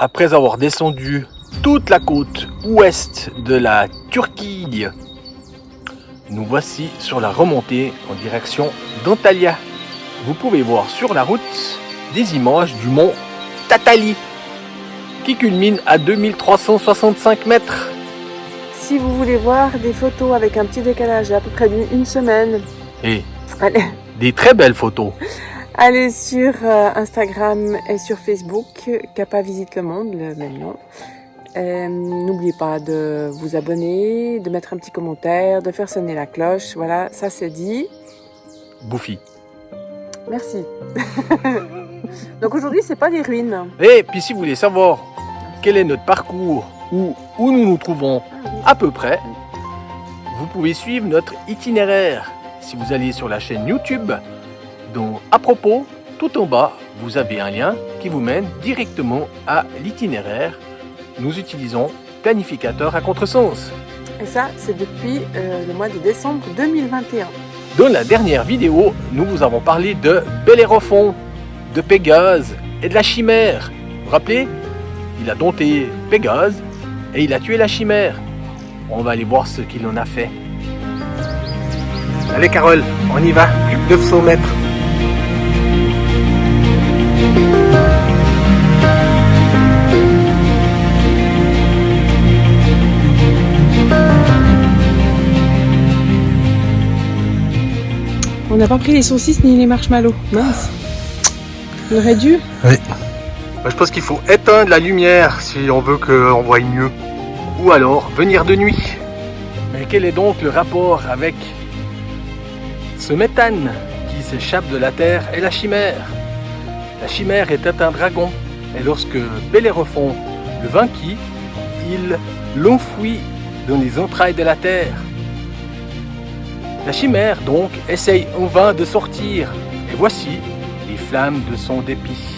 Après avoir descendu toute la côte ouest de la Turquie, nous voici sur la remontée en direction d'Antalya. Vous pouvez voir sur la route des images du mont Tatali qui culmine à 2365 mètres. Si vous voulez voir des photos avec un petit décalage à peu près d'une semaine, Et des très belles photos. allez sur Instagram et sur Facebook, Kappa Visite le Monde, le même nom. N'oubliez pas de vous abonner, de mettre un petit commentaire, de faire sonner la cloche. Voilà, ça c'est dit. Bouffi. Merci. Donc aujourd'hui, c'est pas des ruines. Et puis si vous voulez savoir quel est notre parcours ou où nous nous trouvons à peu près, vous pouvez suivre notre itinéraire si vous allez sur la chaîne YouTube, dont à propos, tout en bas, vous avez un lien qui vous mène directement à l'itinéraire. Nous utilisons planificateur à contresens. Et ça, c'est depuis le mois de décembre 2021. Dans la dernière vidéo, nous vous avons parlé de Bellérophon, de Pégase et de la chimère. Vous vous rappelez? Il a dompté Pégase et il a tué la chimère. On va aller voir ce qu'il en a fait. Allez Carole, on y va, plus que 900 mètres. On n'a pas pris les saucisses ni les marshmallows. Mince. On aurait dû. Oui. Je pense qu'il faut éteindre la lumière si on veut qu'on voie mieux. Ou alors venir de nuit. Mais quel est donc le rapport avec ce méthane qui s'échappe de la Terre et la chimère? La chimère était un dragon. Et lorsque Bellérophon le vainquit, il l'enfouit dans les entrailles de la Terre. La chimère donc essaye en vain de sortir. Et voici les flammes de son dépit.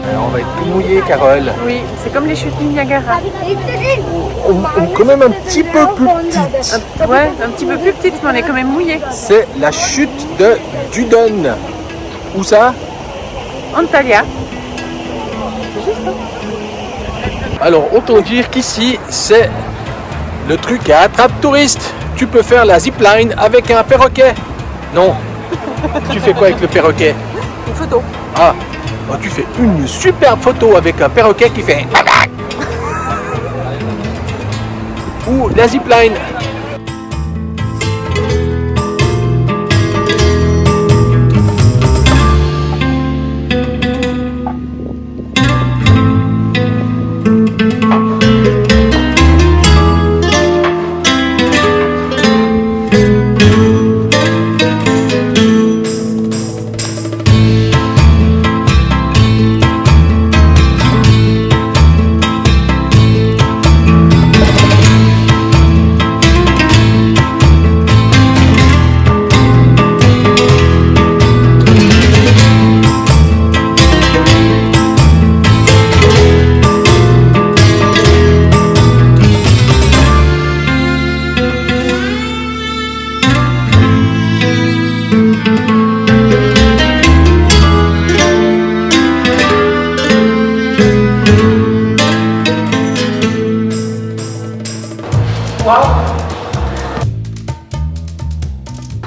Alors on va être tout mouillé, Carole. Oui, c'est comme les chutes du Niagara. Quand même un petit peu plus petite. Ouais, un petit peu plus petite, mais on est quand même mouillé. C'est la chute de Dudon. Où ça? Antalya. Alors autant dire qu'ici c'est le truc à attrape touriste. Tu peux faire la zipline avec un perroquet. Non. Tu fais quoi avec le perroquet? Une photo. Ah, bah, tu fais une superbe photo avec un perroquet qui fait ou la zipline.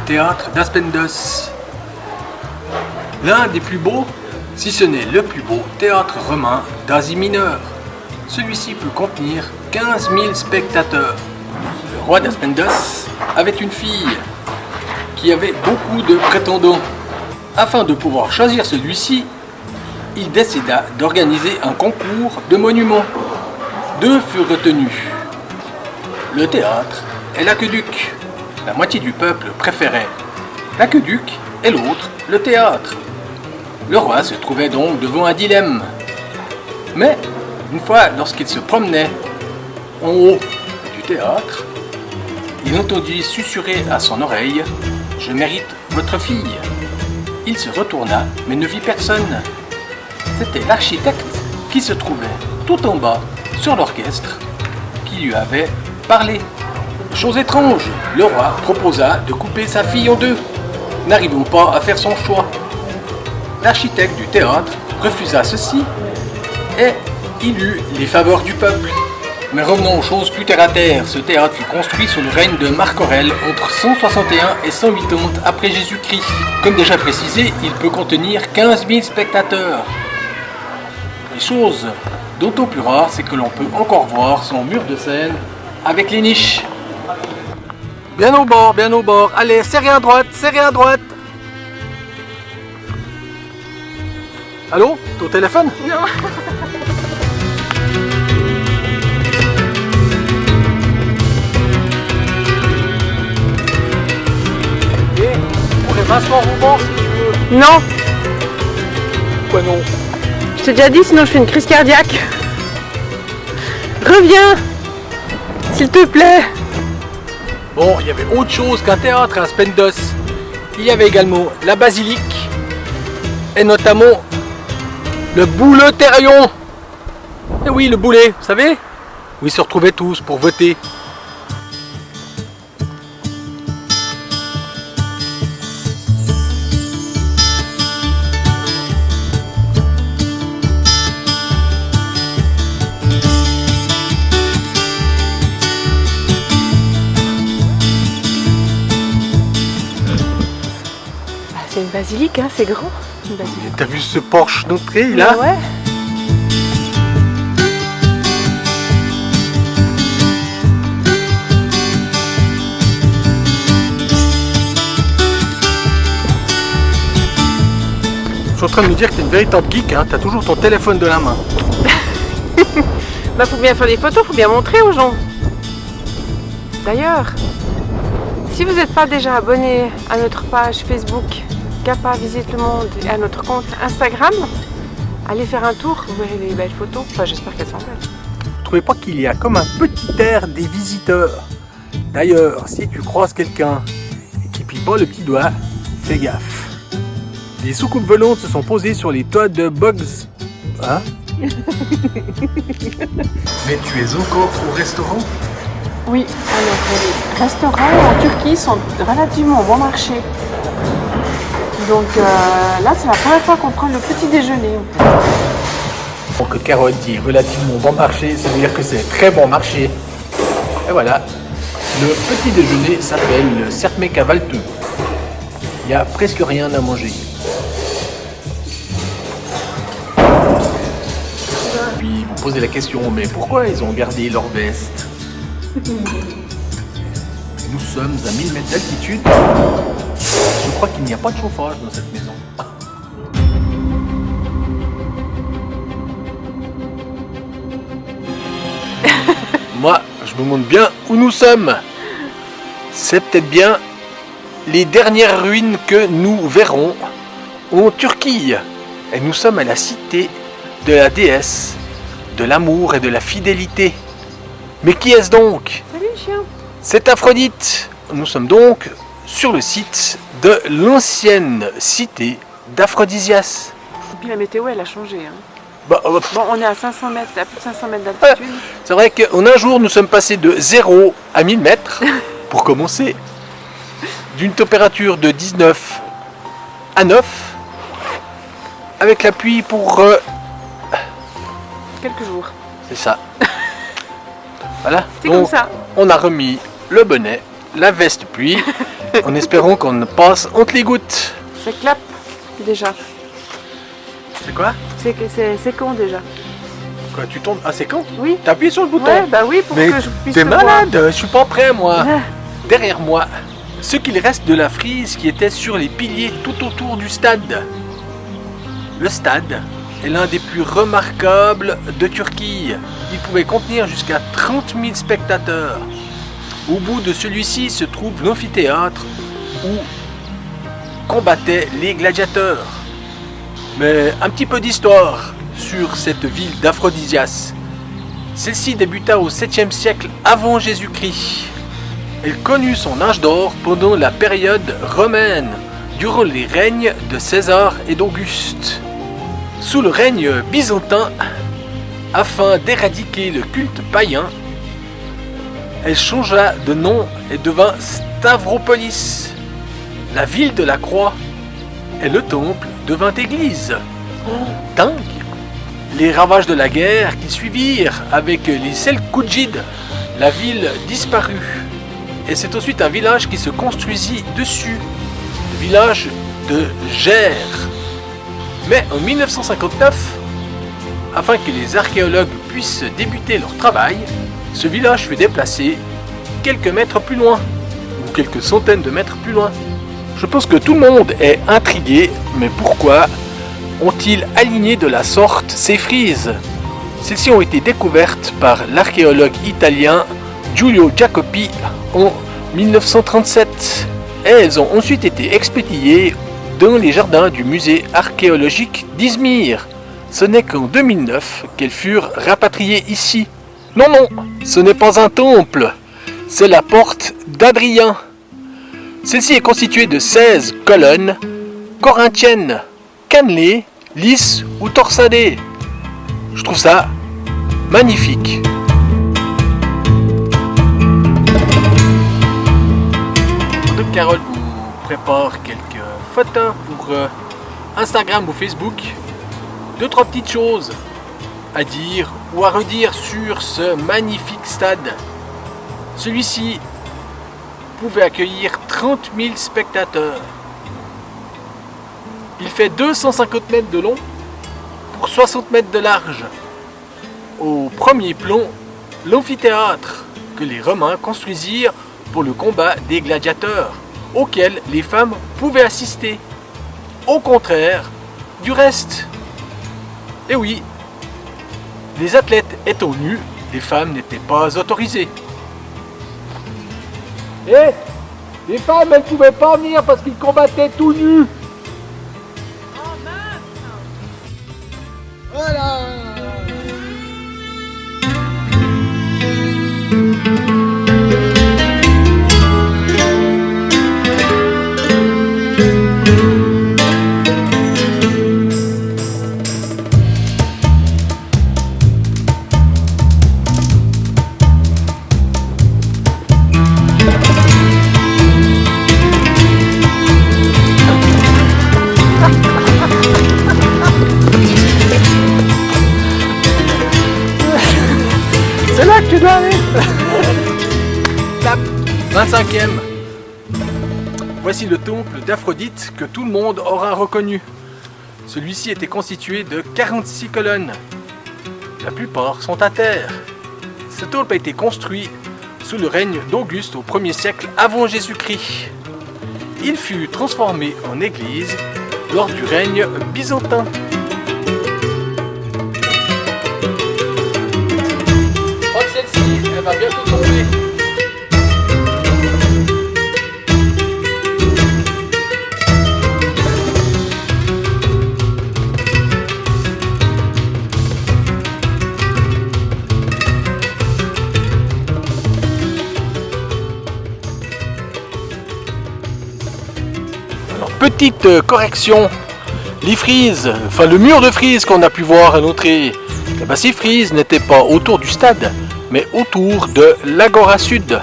Théâtre d'Aspendos. L'un des plus beaux, si ce n'est le plus beau théâtre romain d'Asie mineure. Celui-ci peut contenir 15 000 spectateurs. Le roi d'Aspendos avait une fille qui avait beaucoup de prétendants. Afin de pouvoir choisir celui-ci, il décida d'organiser un concours de monuments. 2 furent retenus. Le théâtre et l'aqueduc. La moitié du peuple préférait l'aqueduc et l'autre le théâtre. Le roi se trouvait donc devant un dilemme. Mais, une fois, lorsqu'il se promenait en haut du théâtre, il entendit susurrer à son oreille « Je mérite votre fille ». Il se retourna, mais ne vit personne. C'était l'architecte qui se trouvait tout en bas, sur l'orchestre, qui lui avait parlé. Chose étrange, le roi proposa de couper sa fille en deux, n'arrivant pas à faire son choix. L'architecte du théâtre refusa ceci et il eut les faveurs du peuple. Mais revenons aux choses plus terre à terre. Ce théâtre fut construit sous le règne de Marc Aurèle entre 161 et 180 après Jésus-Christ. Comme déjà précisé, il peut contenir 15 000 spectateurs. Les choses d'autant plus rares, c'est que l'on peut encore voir son mur de scène avec les niches. Bien au bord, bien au bord. Allez, serrez à droite, serrez à droite. Allô? Ton téléphone? Non. Et on pourrait m'asseoir au bord si tu veux. Non, Quoi non? je t'ai déjà dit, sinon je fais une crise cardiaque. Reviens, s'il te plaît. Bon, il y avait autre chose qu'un théâtre à Spendos. Il y avait également la basilique et notamment le Bouleterion. Et oui, le boulet, vous savez, où ils se retrouvaient tous pour voter. C'est une basilique, hein, c'est grand. Une basilique. T'as vu ce porche d'entrée là? Ouais. Je suis en train de me dire que t'es une véritable geek, hein. T'as toujours ton téléphone de la main. Bah faut bien faire des photos, faut bien montrer aux gens. D'ailleurs, si vous n'êtes pas déjà abonné à notre page Facebook Kappa Visite le Monde et à notre compte Instagram, allez faire un tour, vous verrez les belles photos. Enfin, j'espère qu'elles sont belles. Vous trouvez pas qu'il y a comme un petit air des visiteurs? D'ailleurs, si tu croises quelqu'un et qui plie pas le petit doigt, fais gaffe. Les soucoupes volantes se sont posées sur les toits de Bugs. Hein? Mais tu es encore au restaurant? Oui, alors les restaurants en Turquie sont relativement bon marché. Donc là, c'est la première fois qu'on prend le petit déjeuner. Donc carotte dit relativement bon marché, ça veut dire que c'est très bon marché. Et voilà, le petit déjeuner s'appelle le Serpme Cavaltu. Il n'y a presque rien à manger. Puis vous posez la question, mais pourquoi ils ont gardé leur veste? Nous sommes à 1000 mètres d'altitude. Je crois qu'il n'y a pas de chauffage dans cette maison. Moi, je me demande bien où nous sommes. C'est peut-être bien les dernières ruines que nous verrons en Turquie. Et nous sommes à la cité de la déesse de l'amour et de la fidélité. Mais qui est-ce donc? Salut chien. C'est Aphrodite. Nous sommes donc sur le site de l'ancienne cité d'Aphrodisias. Et puis la météo, elle a changé. Hein. Bon, Bon, on est à 500 mètres, à plus de 500 mètres d'altitude. c'est vrai qu'en un jour, nous sommes passés de 0 à 1000 mètres, pour commencer, d'une température de 19 à 9, avec la pluie pour... Quelques jours. c'est ça. Voilà, C'est comme donc ça. on a remis le bonnet, la veste pluie, en espérant qu'on ne passe entre les gouttes. C'est clap déjà. C'est quoi? C'est con déjà. Quoi, tu tombes? Ah, c'est quand? Oui. T'as appuyé sur le bouton? Ouais, bah oui, pour Mais que je puisse t'es le voir. malade, je suis pas prêt moi. Ah. Derrière moi, ce qu'il reste de la frise qui était sur les piliers tout autour du stade. Le stade est l'un des plus remarquables de Turquie. Il pouvait contenir jusqu'à 30 000 spectateurs. Au bout de celui-ci se trouve l'amphithéâtre où combattaient les gladiateurs. Mais un petit peu d'histoire sur cette ville d'Aphrodisias. Celle-ci débuta au 7e siècle avant Jésus-Christ. Elle connut son âge d'or pendant la période romaine, durant les règnes de César et d'Auguste. Sous le règne byzantin, afin d'éradiquer le culte païen, elle changea de nom et devint Stavropolis, la ville de la croix, et le temple devint église. Dingue! Les ravages de la guerre qui suivirent avec les Selkoujides, la ville disparut. Et c'est ensuite un village qui se construisit dessus, le village de Gers. Mais en 1959, afin que les archéologues puissent débuter leur travail, ce village fut déplacé quelques mètres plus loin, ou quelques centaines de mètres plus loin. Je pense que tout le monde est intrigué, mais pourquoi ont-ils aligné de la sorte ces frises? Celles-ci ont été découvertes par l'archéologue italien Giulio Jacopi en 1937 et elles ont ensuite été expédiées dans les jardins du musée archéologique d'Izmir. Ce n'est qu'en 2009 qu'elles furent rapatriées ici. Non, ce n'est pas un temple, c'est la porte d'Adrien. Celle-ci est constituée de 16 colonnes corinthiennes, cannelées, lisses ou torsadées. Je trouve ça magnifique. Donc Carole vous prépare quelques photos pour Instagram ou Facebook. 2-3 petites choses à dire ou à redire sur ce magnifique stade. Celui-ci pouvait accueillir 30 000 spectateurs. Il fait 250 mètres de long pour 60 mètres de large. Au premier plan, l'amphithéâtre que les Romains construisirent pour le combat des gladiateurs, auquel les femmes pouvaient assister. Au contraire du reste. Et oui, les athlètes étant nus, les femmes n'étaient pas autorisées. Et les femmes, elles ne pouvaient pas venir parce qu'ils combattaient tout nus. Voilà. C'est là que tu dois aller. Tape. 25e. Voici le temple d'Aphrodite que tout le monde aura reconnu. Celui-ci était constitué de 46 colonnes. La plupart sont à terre. Ce temple a été construit sous le règne d'Auguste au 1er siècle avant Jésus-Christ. Il fut transformé en église lors du règne byzantin. Elle va bientôt tomber. Alors, petite correction. Les frises, enfin le mur de frise qu'on a pu voir à l'entrée, ces frises n'étaient pas autour du stade, mais autour de l'Agora Sud.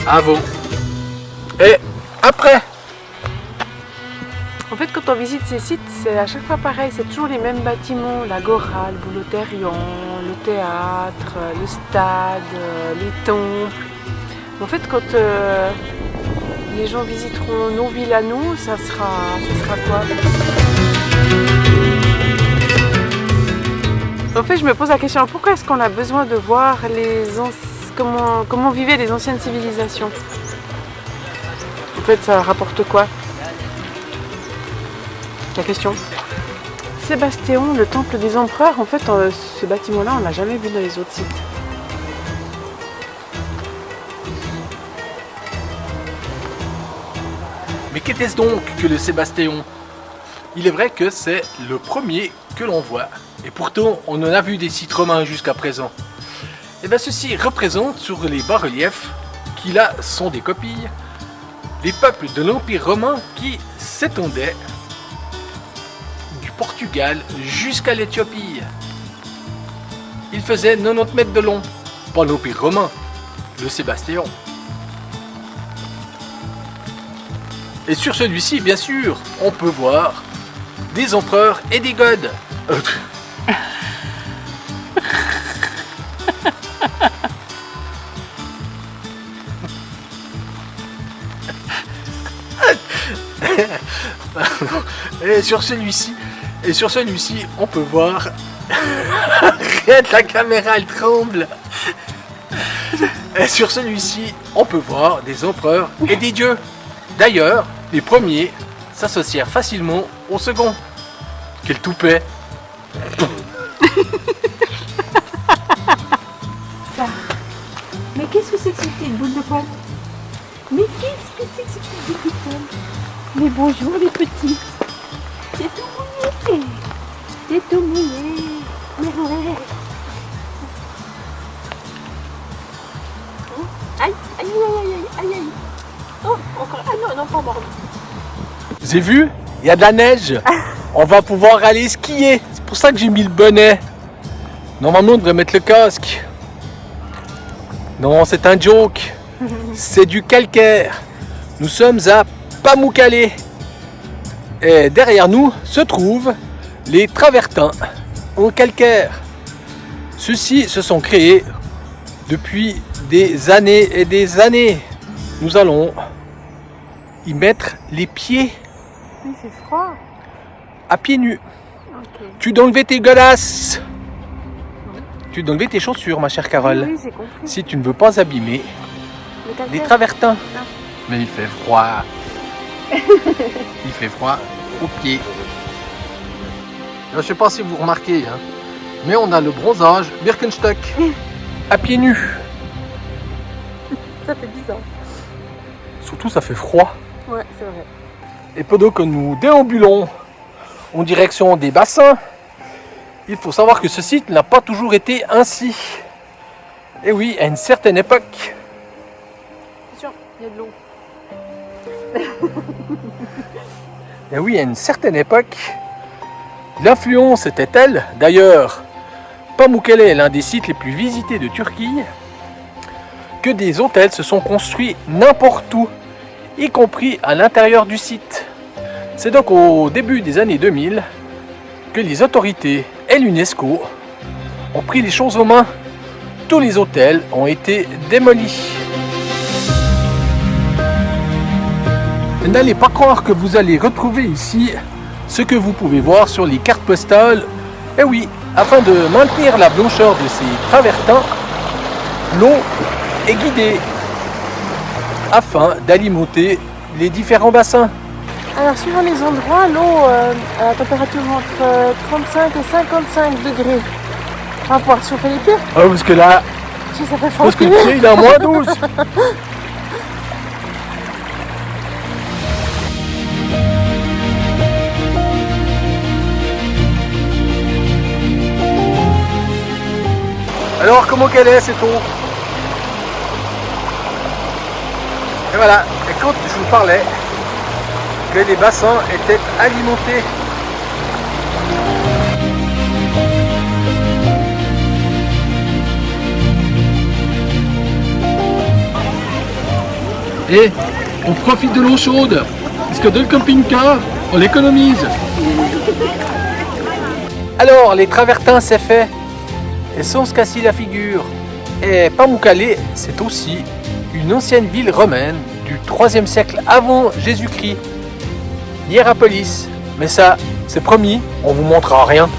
Avant et après. En fait, quand on visite ces sites, c'est à chaque fois pareil, c'est toujours les mêmes bâtiments, l'Agora, le Boulotérion, le théâtre, le stade, les temples. En fait, quand les gens visiteront nos villes à nous, ça sera quoi? En fait, je me pose la question, pourquoi est-ce qu'on a besoin de voir comment vivaient les anciennes civilisations? En fait, ça rapporte quoi? La question. Sébastéon, le temple des empereurs, en fait, ce bâtiment-là, on l'a jamais vu dans les autres sites. Mais qu'était-ce donc que le Sébastéon? Il est vrai que c'est le premier que l'on voit, et pourtant on en a vu des sites romains jusqu'à présent. Et bien ceci représente sur les bas-reliefs, qui là sont des copies, les peuples de l'Empire romain qui s'étendaient du Portugal jusqu'à l'Éthiopie. Il faisait 90 mètres de long, pas l'Empire romain, le Sébastéon. Et sur celui-ci, bien sûr, on peut voir des empereurs et des gods. Et sur celui-ci, on peut voir. Arrête, la caméra elle tremble. Et sur celui-ci, on peut voir des empereurs et des dieux. D'ailleurs, les premiers s'associèrent facilement aux seconds. Quel toupet! Mais qu'est-ce que c'est que cette petite boule de poil? Mais qu'est-ce que c'est que cette petite boule de poil? Mais bonjour les petits. C'est tout mouillé. C'est tout mouillé. Mais ouais. Oh, aïe, aïe, aïe, aïe, aïe, aïe. Oh, encore. Ah non, non, pas mort. Vous avez vu? Il y a de la neige. On va pouvoir aller skier. C'est pour ça que j'ai mis le bonnet. Normalement, on devrait mettre le casque. Non, c'est un joke. C'est du calcaire. Nous sommes à Pamukkale. Et derrière nous se trouvent les travertins en calcaire. Ceux-ci se sont créés depuis des années et des années. Nous allons y mettre les pieds. Oui, c'est froid. À pieds nus. Ok. Tu dois enlever tes godasses. Tu dois enlever tes chaussures, ma chère Carole. Oui, j'ai compris. Si tu ne veux pas abîmer Le calcaire. les travertins. Non. Mais il fait froid. Il fait froid aux pieds. Je ne sais pas si vous remarquez, hein, mais on a le bronzage Birkenstock à pieds nus. Ça fait bizarre. Surtout, ça fait froid. Ouais, c'est vrai. Et pendant que nous déambulons en direction des bassins, il faut savoir que ce site n'a pas toujours été ainsi. Et oui, à une certaine époque. C'est sûr, il y a de l'eau. Et oui, à une certaine époque, l'influence était telle, d'ailleurs, Pamukkale est l'un des sites les plus visités de Turquie, que des hôtels se sont construits n'importe où, y compris à l'intérieur du site. C'est donc au début des années 2000 que les autorités et l'UNESCO ont pris les choses en main. Tous les hôtels ont été démolis. N'allez pas croire que vous allez retrouver ici ce que vous pouvez voir sur les cartes postales. Et oui, afin de maintenir la blancheur de ces travertins, l'eau est guidée afin d'alimenter les différents bassins. Alors, suivant les endroits, l'eau à la température entre 35 et 55 degrés. On va pouvoir chauffer les pieds. Ah, parce que là, Si ça fait froid. parce que le pied il est à moins 12. Alors, comment qu'elle est cette eau? Et voilà, et quand je vous parlais que les bassins étaient alimentés. Et on profite de l'eau chaude, parce que dans le camping-car, on l'économise. Alors, les travertins, c'est fait. Et sans se casser la figure. Et Pamukkale, c'est aussi une ancienne ville romaine du 3e siècle avant Jésus-Christ. Hierapolis. Mais ça, c'est promis, on vous montrera rien.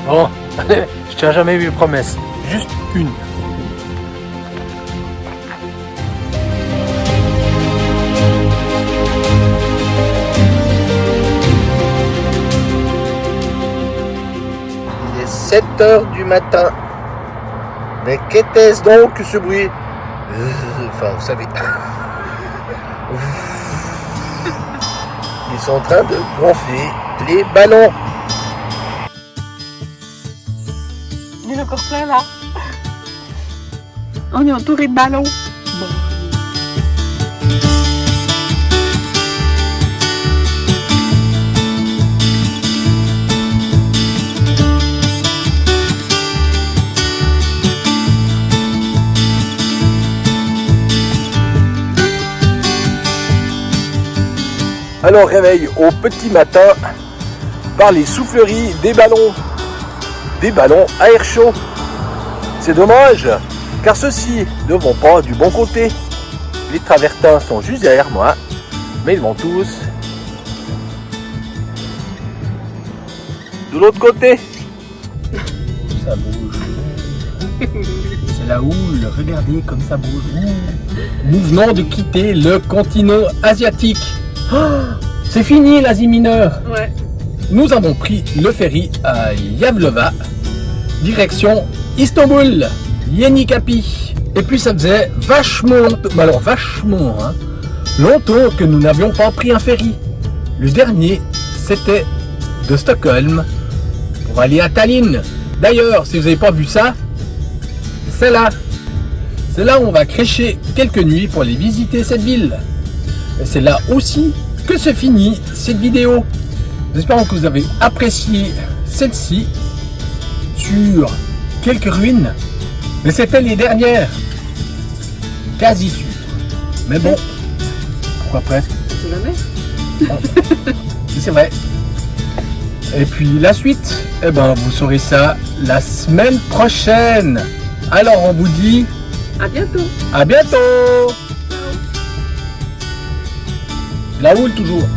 Bon, je tiens jamais mes promesses. Juste une. Il est 7h du matin. Mais qu'était-ce donc que ce bruit? Enfin, vous savez. Ils sont en train de gonfler les ballons. Il est encore plein là. On est entouré de ballons. Bon. Alors réveil au petit matin par les souffleries des ballons à air chaud. C'est dommage car ceux-ci ne vont pas du bon côté. Les travertins sont juste derrière moi, mais ils vont tous de l'autre côté. Ça bouge. C'est la houle, regardez comme ça bouge. Nous venons de quitter le continent asiatique. Oh, c'est fini l'Asie mineure. Ouais. Nous avons pris le ferry à Yavlova, direction Istanbul, Yenikapi. Et puis ça faisait vachement longtemps que nous n'avions pas pris un ferry. Le dernier, c'était de Stockholm pour aller à Tallinn. D'ailleurs, si vous n'avez pas vu ça, c'est là. C'est là où on va crécher quelques nuits pour aller visiter cette ville. Et c'est là aussi que se finit cette vidéo. J'espère que vous avez apprécié celle-ci sur quelques ruines. Mais c'était les dernières. Quasi sûres. Mais bon, pourquoi presque? C'est jamais. C'est vrai. Et puis la suite, eh ben, vous saurez ça la semaine prochaine. Alors on vous dit À bientôt. à bientôt. La houle toujours.